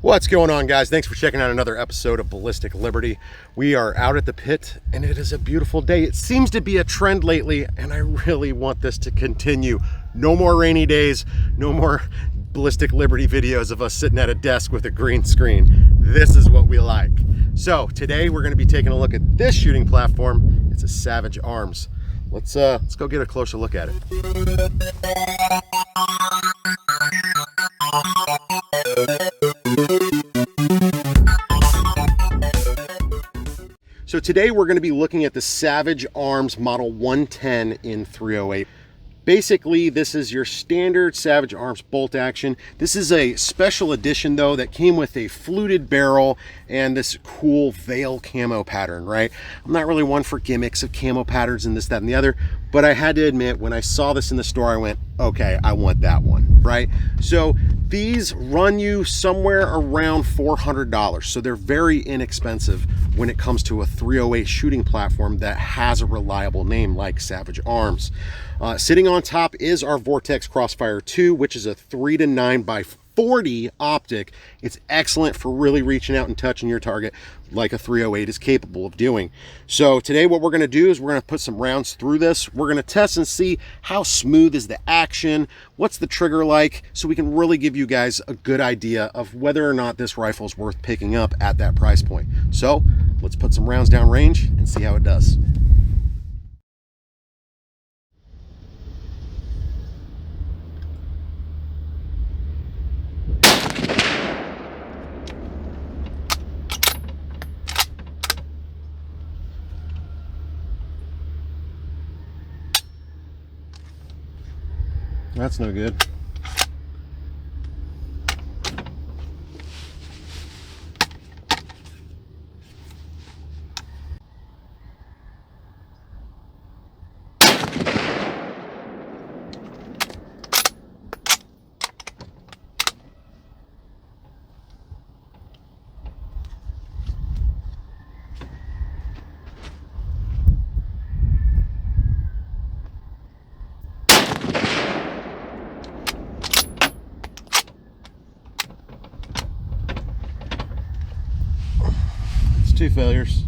What's going on, guys? Thanks for checking out another episode of Ballistic Liberty. We are out at the pit and it is a beautiful day. It seems to be a trend lately and I really want this to continue. No more rainy days, no more Ballistic Liberty videos of us sitting at a desk with a green screen. This is what we like. So today we're going to be taking a look at this shooting platform. It's a Savage Arms. Let's go get a closer look at it. So today we're going to be looking at the Savage Arms Model 110 in 308. Basically, this is your standard Savage Arms bolt action. This is a special edition though that came with a fluted barrel and this cool veil camo pattern, right? I'm not really one for gimmicks of camo patterns and this, that, and the other, but I had to admit when I saw this in the store, I went, okay, I want that one, right? So these run you somewhere around $400. So they're very inexpensive when it comes to a 308 shooting platform that has a reliable name like Savage Arms. Sitting on top is our Vortex Crossfire 2, which is a 3-9 by 40 optic. It's excellent for really reaching out and touching your target like a 308 is capable of doing. So today what we're going to do is we're going to put some rounds through this. We're going to test and see how smooth is the action, what's the trigger like, so we can really give you guys a good idea of whether or not this rifle is worth picking up at that price point. So let's put some rounds down range and see how it does. That's no good. Two failures.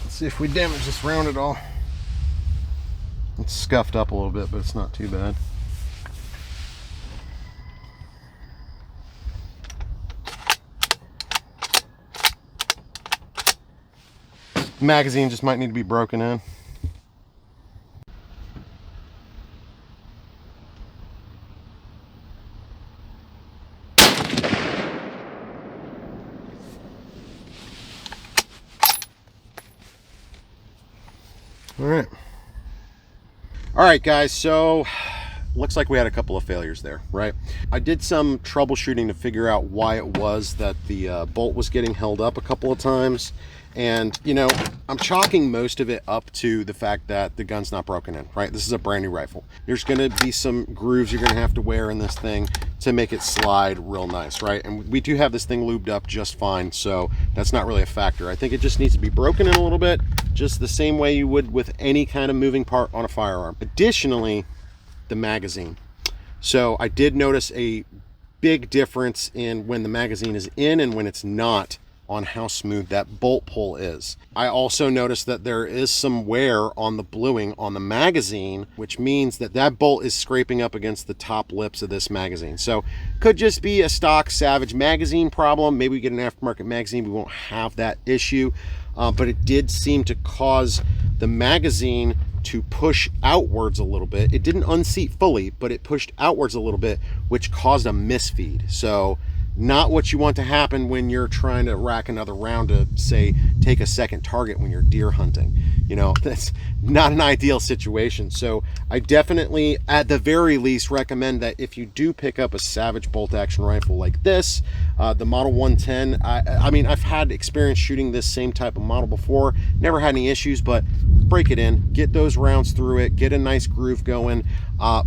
Let's see if we damage this round at all. It's scuffed up a little bit, but it's not too bad. Magazine just might need to be broken in. All right guys, so looks like we had a couple of failures there, right? I did some troubleshooting to figure out why it was that the bolt was getting held up a couple of times. And, you know, I'm chalking most of it up to the fact that the gun's not broken in, right? This is a brand new rifle. There's going to be some grooves you're going to have to wear in this thing to make it slide real nice, right? And we do have this thing lubed up just fine, so that's not really a factor. I think it just needs to be broken in a little bit, just the same way you would with any kind of moving part on a firearm. Additionally, the magazine. So I did notice a big difference in when the magazine is in and when it's not on how smooth that bolt pull is. I also noticed that there is some wear on the bluing on the magazine, which means that that bolt is scraping up against the top lips of this magazine. So could just be a stock Savage magazine problem. Maybe we get an aftermarket magazine, we won't have that issue. But it did seem to cause the magazine to push outwards a little bit. It didn't unseat fully, but it pushed outwards a little bit, which caused a misfeed. So not what you want to happen when you're trying to rack another round to, say, take a second target when you're deer hunting. You know, that's not an ideal situation. So I definitely, at the very least, recommend that if you do pick up a Savage bolt action rifle like this, the Model 110, I mean, I've had experience shooting this same type of model before, never had any issues, but break it in, get those rounds through it, get a nice groove going.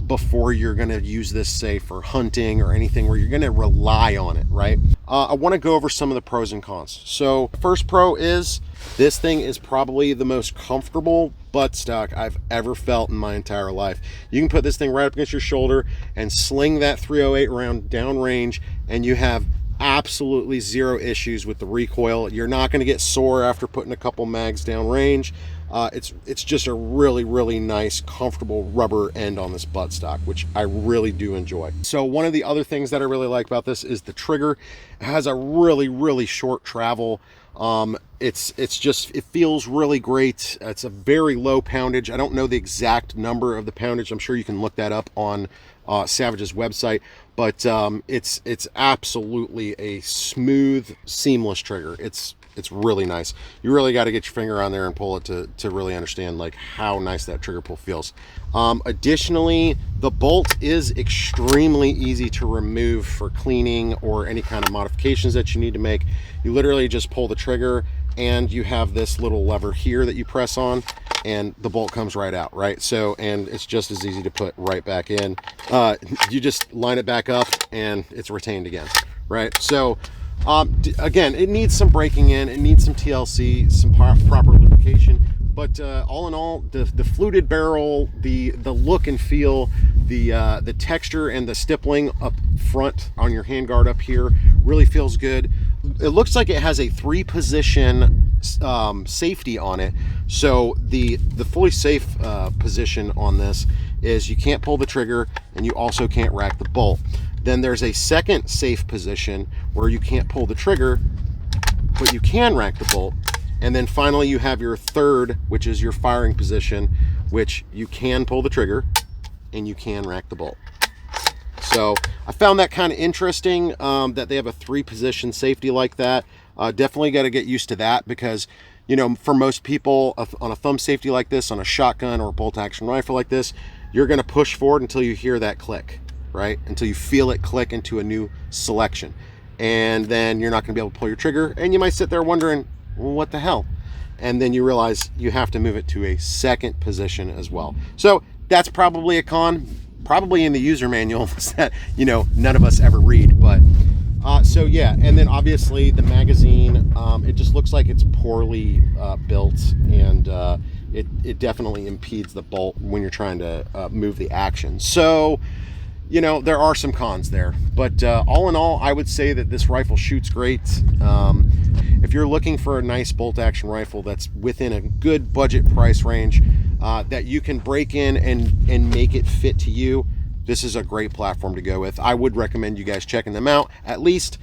before you're going to use this, say, for hunting or anything where you're going to rely on it, right? I want to go over some of the pros and cons. So first pro is this thing is probably the most comfortable buttstock I've ever felt in my entire life. You can put this thing right up against your shoulder and sling that 308 round downrange, and you have absolutely zero issues with the recoil. You're not going to get sore after putting a couple mags downrange. It's just a really nice, comfortable rubber end on this buttstock, which I really do enjoy. So one of the other things that I really like about this is the trigger. It has a really short travel. It feels really great. It's a very low poundage. I don't know the exact number of the poundage. I'm sure you can look that up on Savage's website, but it's absolutely a smooth, seamless trigger. It's really nice. You really got to get your finger on there and pull it to really understand like how nice that trigger pull feels. Additionally, the bolt is extremely easy to remove for cleaning or any kind of modifications that you need to make. You literally just pull the trigger, and you have this little lever here that you press on, and the bolt comes right out, right? So, and it's just as easy to put right back in. You just line it back up and it's retained again, right? So again, it needs some breaking in, it needs some TLC, some proper lubrication, but all in all, the fluted barrel, the look and feel, the texture and the stippling up front on your handguard up here really feels good. It looks like it has a 3-position safety on it. So the fully safe position on this is you can't pull the trigger, and you also can't rack the bolt. Then there's a second safe position where you can't pull the trigger, but you can rack the bolt. And then finally you have your third, which is your firing position, which you can pull the trigger and you can rack the bolt. So I found that kind of interesting, that they have a 3-position safety like that. Definitely got to get used to that, because, you know, for most people on a thumb safety like this, on a shotgun or a bolt action rifle like this, you're going to push forward until you hear that click, right? Until you feel it click into a new selection. And then you're not going to be able to pull your trigger, and you might sit there wondering, well, what the hell? And then you realize you have to move it to a second position as well. So that's probably a con, probably in the user manuals that, you know, none of us ever read. But so yeah, and then obviously the magazine, it just looks like it's poorly built, and it definitely impedes the bolt when you're trying to move the action. So, you know, there are some cons there, but all in all, I would say that this rifle shoots great. If you're looking for a nice bolt action rifle that's within a good budget price range, that you can break in and make it fit to you, this is a great platform to go with. I would recommend you guys checking them out. At least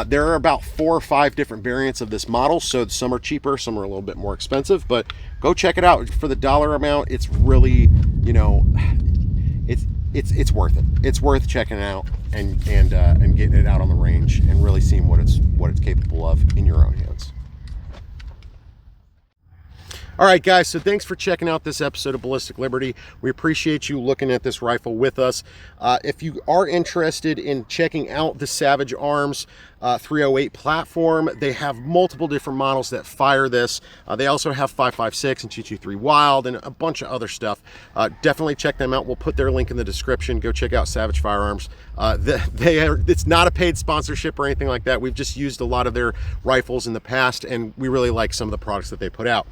there are about 4 or 5 different variants of this model, so some are cheaper, some are a little bit more expensive, but go check it out. For the dollar amount, it's really, you know, it's worth it. It's worth checking out and getting it out on the range and really seeing what it's capable of in your own hands. All right, guys, so thanks for checking out this episode of Ballistic Liberty. We appreciate you looking at this rifle with us. If you are interested in checking out the Savage Arms 308 platform, they have multiple different models that fire this. They also have 5.56 and 223 Wild and a bunch of other stuff. Definitely check them out. We'll put their link in the description. Go check out Savage Firearms. It's not a paid sponsorship or anything like that. We've just used a lot of their rifles in the past, and we really like some of the products that they put out.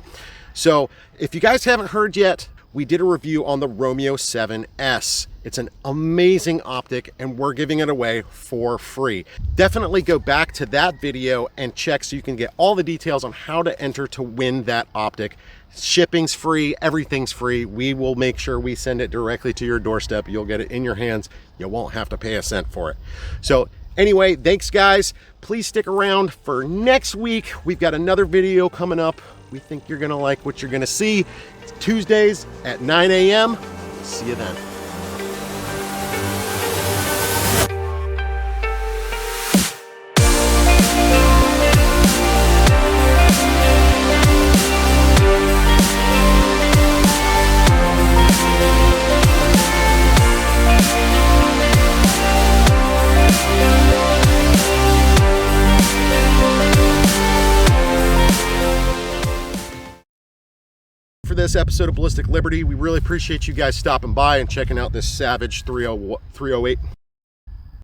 So if you guys haven't heard yet, we did a review on the Romeo 7S. It's an amazing optic, and we're giving it away for free. Definitely go back to that video and check so you can get all the details on how to enter to win that optic. Shipping's free, everything's free. We will make sure we send it directly to your doorstep. You'll get it in your hands. You won't have to pay a cent for it. So anyway, thanks guys. Please stick around for next week. We've got another video coming up. We think you're gonna like what you're gonna see. It's Tuesdays at 9 a.m. See you then. For this, this episode of Ballistic Liberty. We really appreciate you guys stopping by and checking out this Savage 308